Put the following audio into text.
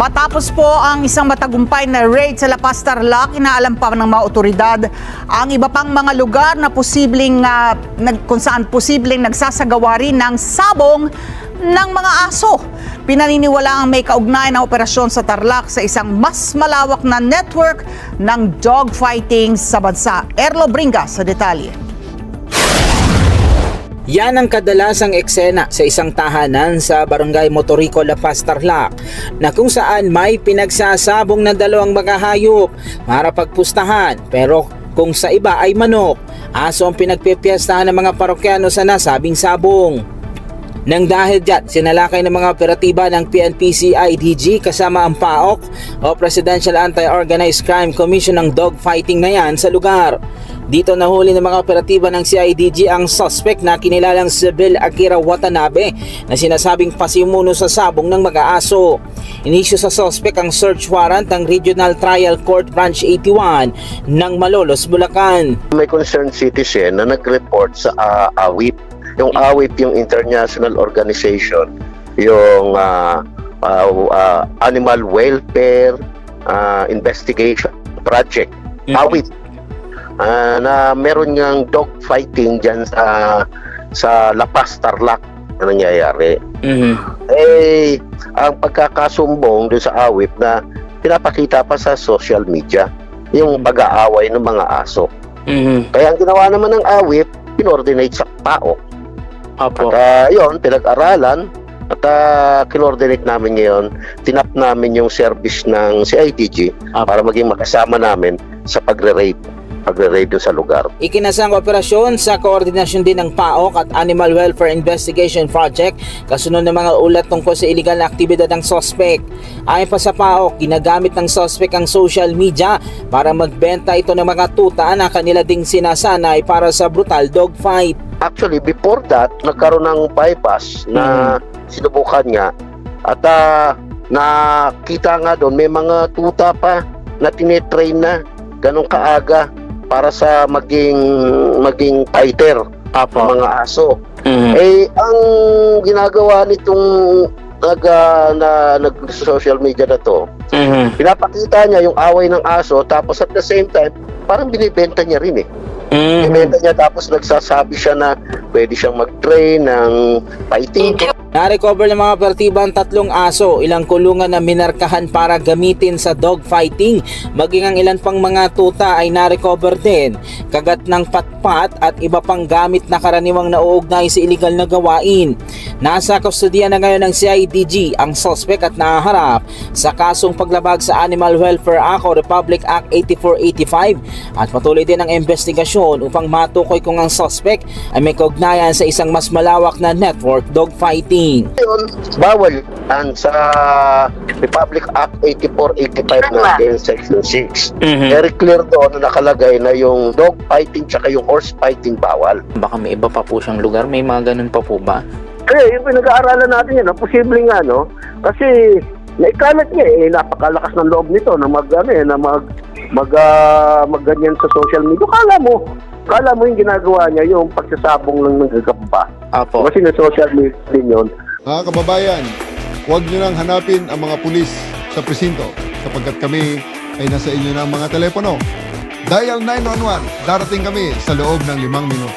Matapos po ang isang matagumpay na raid sa La Paz, Tarlac, inaalam pa ng mga otoridad ang iba pang mga lugar na kung saan posibleng nagsasagawa rin ng sabong ng mga aso. Pinaniniwala ang may kaugnay na operasyon sa Tarlac sa isang mas malawak na network ng dogfighting sa bansa. Erlo Bringas sa detalye. Yan ang kadalasang eksena sa isang tahanan sa Barangay Motorico, La Paz, Tarlac, na kung saan may pinagsasabong na dalawang mga hayop para pagpustahan, pero kung sa iba ay manok, aso ang pinagpipiyastahan ng mga parokyano sa nasabing sabong. Nang dahil dyan, sinalakay ng mga operatiba ng PNP-CIDG kasama ang PAOK o Presidential Anti-Organized Crime Commission ng dogfighting na yan sa lugar. Dito nahuli ng mga operatiba ng CIDG ang suspect na kinilalang si Bill Akira Watanabe na sinasabing pasimuno sa sabong ng mag-aaso. Inisyu sa suspect ang search warrant ng Regional Trial Court Branch 81 ng Malolos, Bulacan. May concerned citizen na nag-report sa AWIP. Yung AWIP, yung International Organization, yung Animal Welfare Investigation Project, AWIP, na meron ngang dog fighting dyan sa La Paz, Tarlac na nangyayari. Ang pagkakasumbong doon sa AWIP na pinapakita pa sa social media yung pag-aaway ng mga aso. Kaya ang ginawa naman ng AWIP, kinordinate sa PAOK. At yun, pinag-aralan at kinordinate namin ngayon, tinap namin yung service ng CIDG para maging makasama namin sa pagre-raid doon sa lugar. Ikinasang operasyon sa koordinasyon din ng PAOK at Animal Welfare Investigation Project kasunod ng mga ulat tungkol sa illegal na aktibidad ng suspect. Ayon pa sa PAOK, ginagamit ng suspect ang social media para magbenta ito ng mga tuta na kanila ding sinasanay para sa brutal dogfight. Actually, before that, nagkaroon ng bypass na sinubukan nga at nakita nga doon may mga tuta pa na tinetrain na ganong kaaga para sa maging fighter ng mga aso. Ang ginagawa nitong nag-social media na to, pinapakita niya yung away ng aso tapos at the same time, parang binibenta niya rin Binibenta niya tapos nagsasabi siya na pwede siyang mag-train ng fighting. Na-recover ng mga operatiba ang 3 aso, ilang kulungan na minarkahan para gamitin sa dogfighting, maging ang ilan pang mga tuta ay na-recover din, kagat ng patpat at iba pang gamit na karaniwang nauugnay sa iligal na gawain. Nasa kustodiya na ngayon ng CIDG ang suspect at nahaharap sa kasong paglabag sa Animal Welfare Act o Republic Act 8485 at patuloy din ang investigasyon upang matukoy kung ang suspect ay may kaugnayan sa isang mas malawak na network dogfighting. Ngayon, bawal yan sa Republic Act 8485 natin, Section 6. Very clear doon na nakalagay na yung dog fighting tsaka yung horse fighting bawal. Baka may iba pa po siyang lugar, may mga ganun pa po ba? Yung pinag-aaralan natin yan, posible nga, no? Kasi naikalat niya, napakalakas ng loob nito na magganyan sa social media. Kala mo yung ginagawa niya, yung pagsasabong lang ng gagamba. Kasi na social media din yun. Mga kababayan, huwag nyo nang hanapin ang mga pulis sa presinto sapagkat kami ay nasa inyo ng mga telepono. Dial 911, darating kami sa loob ng 5 minuto.